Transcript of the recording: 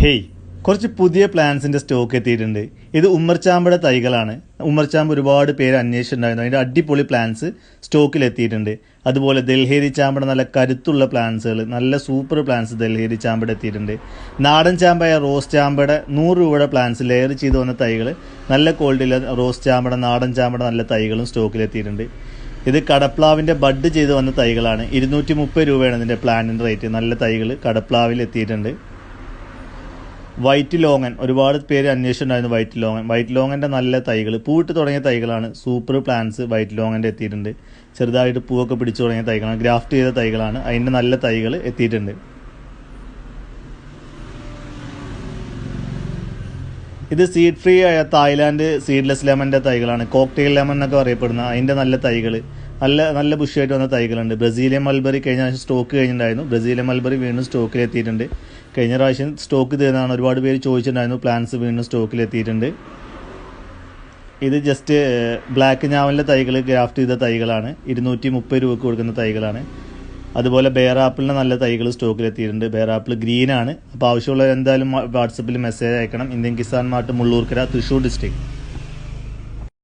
Hey, കുറച്ച് പുതിയ പ്ലാന്റ്സിൻ്റെ stock എത്തിയിട്ടുണ്ട്. ഇത് ഉമ്മർചാമ്പയുടെ തൈകളാണ്. ഉമ്മർചാമ്പ് ഒരുപാട് പേര് അന്വേഷിച്ചിട്ടുണ്ടായിരുന്നു. അതിൻ്റെ അടിപൊളി പ്ലാന്റ്സ് സ്റ്റോക്കിൽ എത്തിയിട്ടുണ്ട്. അതുപോലെ ദൽഹേരി ചാമ്പയുടെ നല്ല കരുത്തുള്ള പ്ലാന്റ്സുകൾ, നല്ല സൂപ്പർ പ്ലാന്റ്സ് ദൽഹേരി ചാമ്പയുടെ എത്തിയിട്ടുണ്ട്. നാടൻ ചാമ്പയായ റോസ് ചാമ്പയുടെ 100 രൂപയുടെ പ്ലാന്റ്സ് ലെയർ ചെയ്ത് വന്ന തൈകൾ, നല്ല ക്വാളിറ്റിയിലെ റോസ് ചാമ്പയുടെ നാടൻ ചാമ്പയുടെ നല്ല തൈകളും സ്റ്റോക്കിൽ എത്തിയിട്ടുണ്ട്. ഇത് കടപ്ലാവിൻ്റെ ബഡ് ചെയ്ത് വന്ന തൈകളാണ്. 230 രൂപയാണ് ഇതിൻ്റെ പ്ലാന്റിൻ്റെ റേറ്റ്. നല്ല തൈകൾ കടപ്ലാവിൽ എത്തിയിട്ടുണ്ട്. വൈറ്റ് ലോങ്ങൻ, ഒരുപാട് പേര് അന്വേഷിച്ചിട്ടുണ്ടായിരുന്നു. വൈറ്റ് ലോങ്ങൻ്റെ നല്ല തൈകൾ, പൂവിട്ട് തുടങ്ങിയ തൈകളാണ്. സൂപ്പർ പ്ലാന്റ്സ് വൈറ്റ് ലോങ്ങൻ്റെ എത്തിയിട്ടുണ്ട്. ചെറുതായിട്ട് പൂവൊക്കെ പിടിച്ചു തുടങ്ങിയ തൈകളാണ്, ഗ്രാഫ്റ്റ് ചെയ്ത തൈകളാണ്. അതിൻ്റെ നല്ല തൈകൾ എത്തിയിട്ടുണ്ട്. ഇത് സീഡ് ഫ്രീ ആയ തായ്ലാൻഡ് സീഡ്ലെസ് ലെമൻ്റെ തൈകളാണ്. കോക്ടെയിൽ ലെമൺ എന്നൊക്കെ അറിയപ്പെടുന്ന അതിൻ്റെ നല്ല തൈകൾ, നല്ല ബുഷായിട്ട് വന്ന തൈകളുണ്ട്. ബ്രസീലിയൻ മൾബറി കഴിഞ്ഞ പ്രാവശ്യം സ്റ്റോക്ക് കഴിഞ്ഞിട്ടുണ്ടായിരുന്നു. ബ്രസീലിയൻ മൾബറി വീണ്ടും സ്റ്റോക്കിൽ എത്തിയിട്ടുണ്ട്. കഴിഞ്ഞ പ്രാവശ്യം സ്റ്റോക്ക് തീർന്നതാണ്, ഒരുപാട് പേര് ചോദിച്ചിട്ടുണ്ടായിരുന്നു. പ്ലാന്റ്സ് വീണ്ടും സ്റ്റോക്കിൽ എത്തിയിട്ടുണ്ട്. ഇത് ജസ്റ്റ് ബ്ലാക്ക് ഞാവലിൻ്റെ തൈകൾ ഗ്രാഫ്റ്റ് ചെയ്ത തൈകളാണ്. 230 രൂപയ്ക്ക് കൊടുക്കുന്ന തൈകളാണ്. അതുപോലെ ബെയർ ആപ്പിളിൻ്റെ നല്ല തൈകൾ സ്റ്റോക്കിൽ എത്തിയിട്ടുണ്ട്. ബെയർ ആപ്പിൾ ഗ്രീനാണ്. അപ്പോൾ ആവശ്യമുള്ളവർ എന്തായാലും വാട്സപ്പിൽ മെസ്സേജ് അയക്കണം. Indian Kisan mart, Mullurkara, Thrissur district.